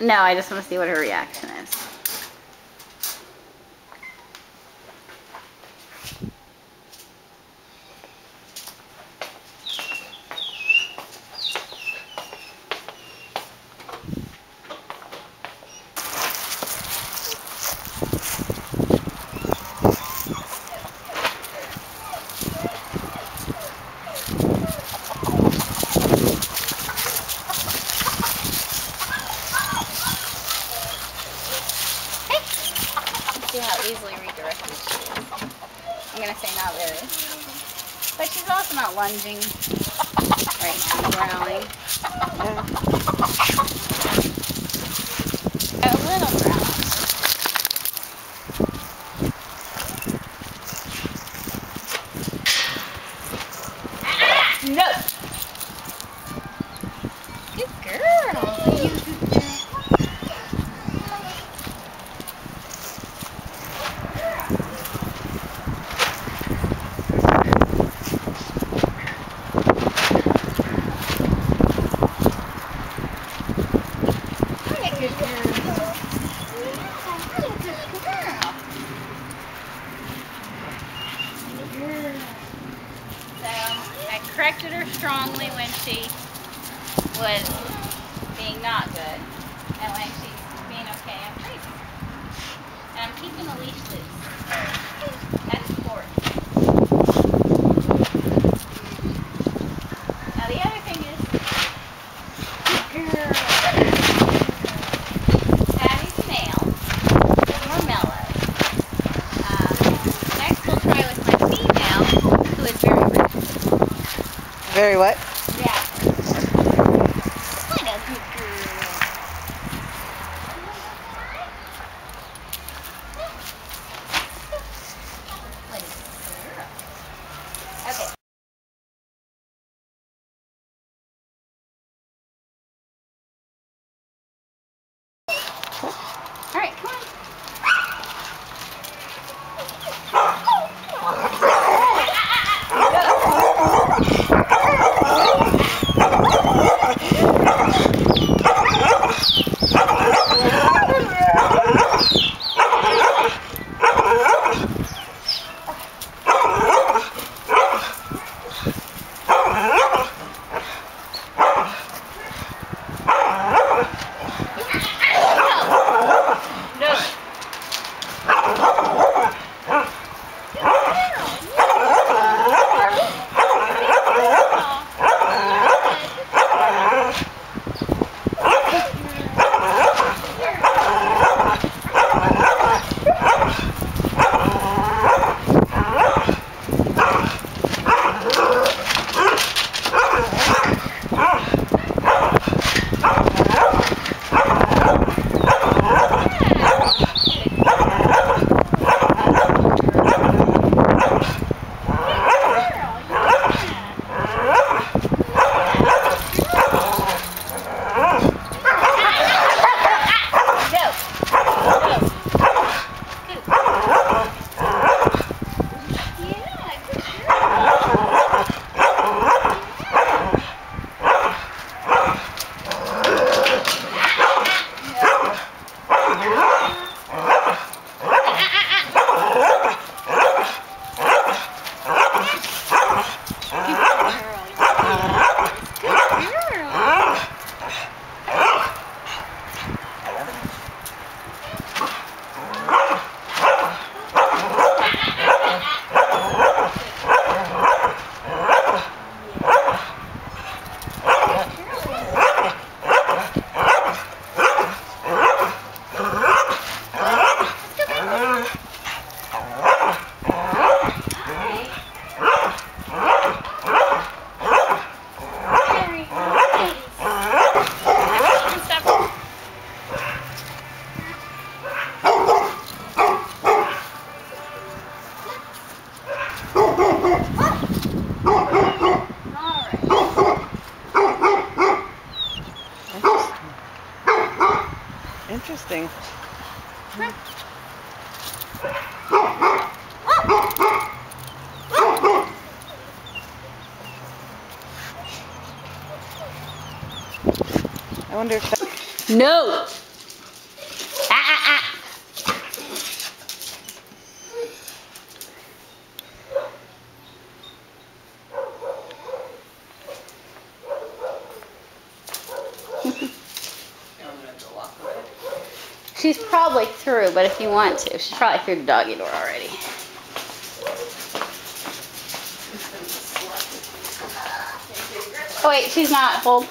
No, I just want to see what her reaction is. See how easily redirected she is. I'm going to say not very. But she's also not lunging right now, growling. A little growl. No! Good girl. You good girl. I corrected her strongly when she was being not good, and when she's being okay, I'm crazy. And I'm keeping the leash loose. That's important. Now the other thing is, girl, Patty's nail is more mellow. Next we'll try with my female, who is very red. Very what? Yeah. What a good girl. What a good girl. Okay. All right, come on. Interesting. I wonder if that... No! She's probably through, but if you want to, she's probably through the doggy door already. Oh wait, she's not. Hold.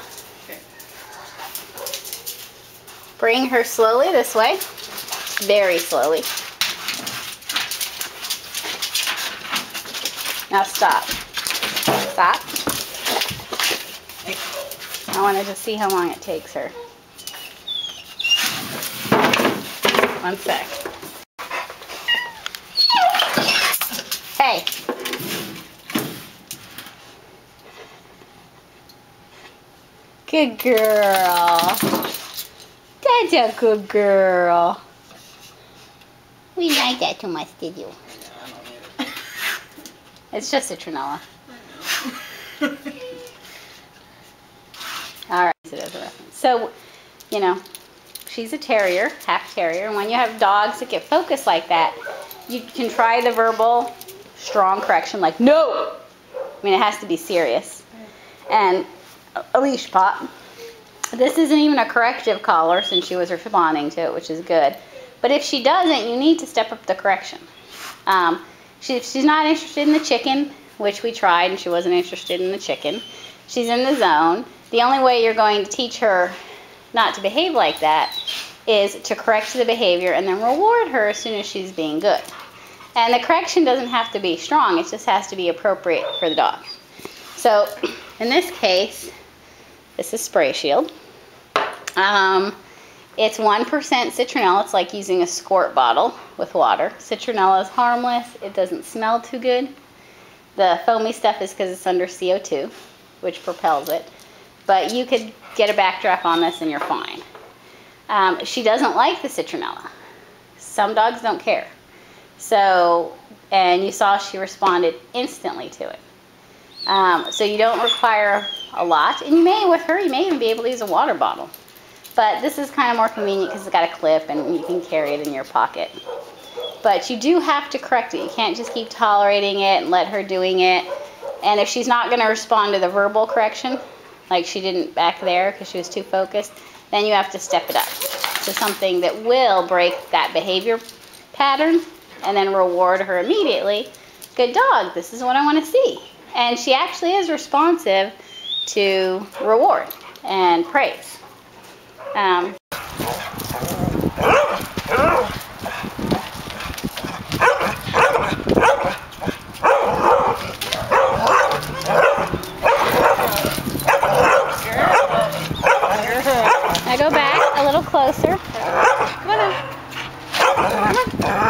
Bring her slowly this way. Very slowly. Now stop. Stop. I wanted to see how long it takes her. One sec. Hey. Good girl. That's a good girl. We didn't like that too much, did you? It's just a Trinella. Alright, so, you know, she's a terrier, half terrier, and when you have dogs that get focused like that, you can try the verbal, strong correction like, no! I mean, it has to be serious. And a leash pop. This isn't even a corrective collar since she was responding to it, which is good. But if she doesn't, you need to step up the correction. If she's not interested in the chicken, which we tried, and she wasn't interested in the chicken, she's in the zone. The only way you're going to teach her not to behave like that is to correct the behavior and then reward her as soon as she's being good. And the correction doesn't have to be strong, it just has to be appropriate for the dog. So in this case, this is Spray Shield. It's 1% citronella. It's like using a squirt bottle with water. Citronella is harmless. It doesn't smell too good. The foamy stuff is because it's under CO2, which propels it. But you could get a backdraft on this and you're fine. She doesn't like the citronella. Some dogs don't care. So, and you saw she responded instantly to it. So you don't require a lot. And you may, with her, you may even be able to use a water bottle. But this is kind of more convenient because it's got a clip and you can carry it in your pocket. But you do have to correct it. You can't just keep tolerating it and let her doing it. And if she's not going to respond to the verbal correction, like she didn't back there because she was too focused, then you have to step it up to something that will break that behavior pattern and then reward her immediately. Good dog, this is what I want to see. And she actually is responsive to reward and praise. Now go back a little closer. Come on in. Come on.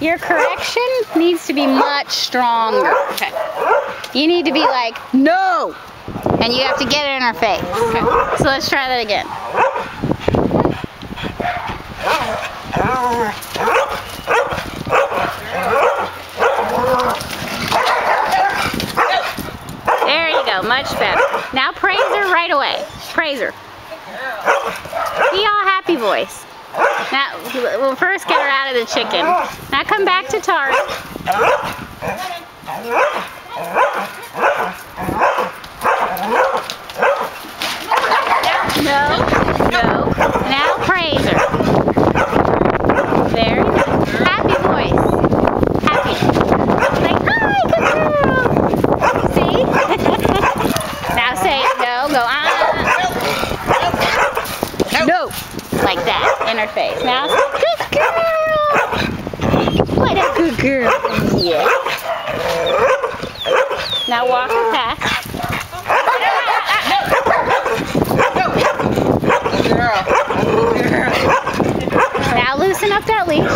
Your correction needs to be much stronger. Okay. You need to be like, no! And you have to get it in her face. Okay. So let's try that again. There you go, much better. Now praise her right away. Praise her. Be all happy voice. Now, we'll first get her out of the chicken. Now come back to Tari. No, no. Now praise her. Very nice. Happy voice. Happy. Like, hi, good girl. See? Now say, no, go, no. Like that, in her face. Now, good girl! What a good girl. Yeah. Now walk her past. Good girl. Good girl. Now loosen up that leash.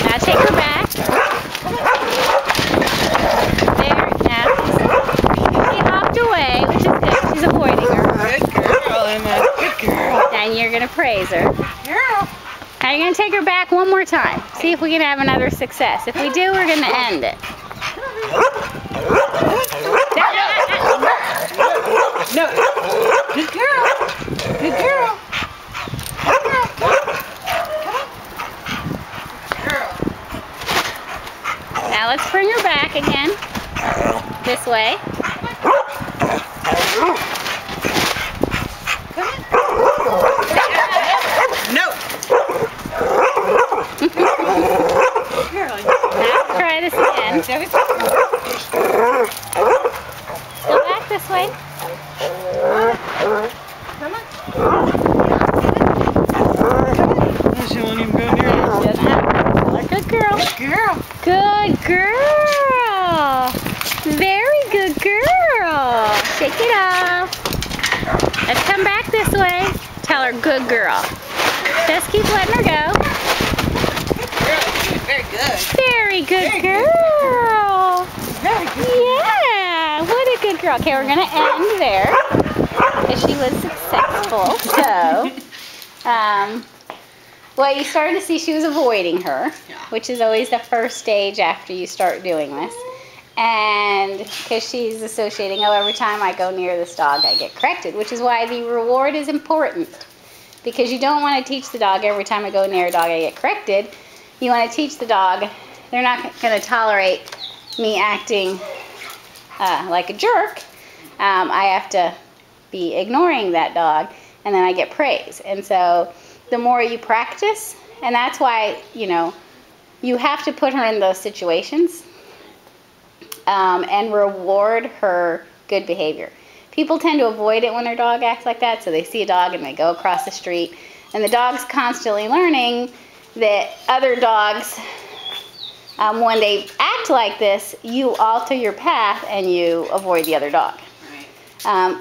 Now take her back. There. you're going to praise her. Girl. Now you're going to take her back one more time. See if we can have another success. If we do, we're going to end it. No. Good girl. Good girl. Good girl. Girl. Now let's bring her back again. This way. No. Now try this again. Go back this way. Come on. She won't even go near you. Good girl. Girl. Good girl. Very good girl. Shake it off. Let's come back this way. Tell her good girl. Just keep letting her go. Very good. Very good Very girl. Very good. Yeah. What a good girl. Okay, we're going to end there. Because she was successful. So, well, you started to see she was avoiding her, which is always the first stage after you start doing this. And because she's associating, oh, every time I go near this dog, I get corrected, which is why the reward is important. Because you don't want to teach the dog every time I go near a dog, I get corrected. You want to teach the dog, they're not going to tolerate me acting like a jerk. I have to be ignoring that dog, and then I get praise. And so the more you practice, and that's why, you know, you have to put her in those situations and reward her good behavior. People tend to avoid it when their dog acts like that, so they see a dog and they go across the street, and the dog's constantly learning that other dogs, when they act like this, you alter your path and you avoid the other dog,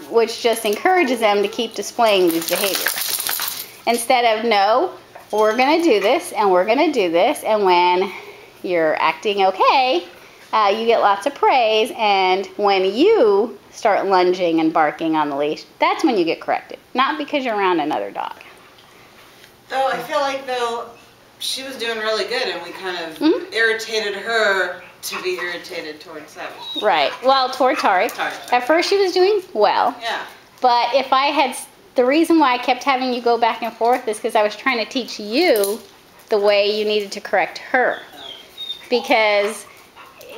which just encourages them to keep displaying these behaviors. Instead of, no, we're going to do this, and we're going to do this, and when you're acting okay, you get lots of praise, and when you start lunging and barking on the leash, that's when you get corrected, not because you're around another dog. Though I feel like, though, she was doing really good, and we kind of irritated her to be irritated towards Savage. Right. Well, toward Tari. At first she was doing well. Yeah. But if I had, the reason why I kept having you go back and forth is because I was trying to teach you the way you needed to correct her. Because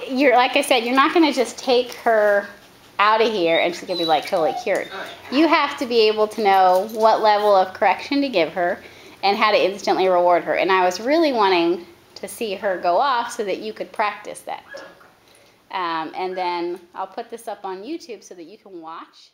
you're, like I said, you're not going to just take her out of here and she's going to be like totally cured. You have to be able to know what level of correction to give her and how to instantly reward her. And I was really wanting to see her go off so that you could practice that. And then I'll put this up on YouTube so that you can watch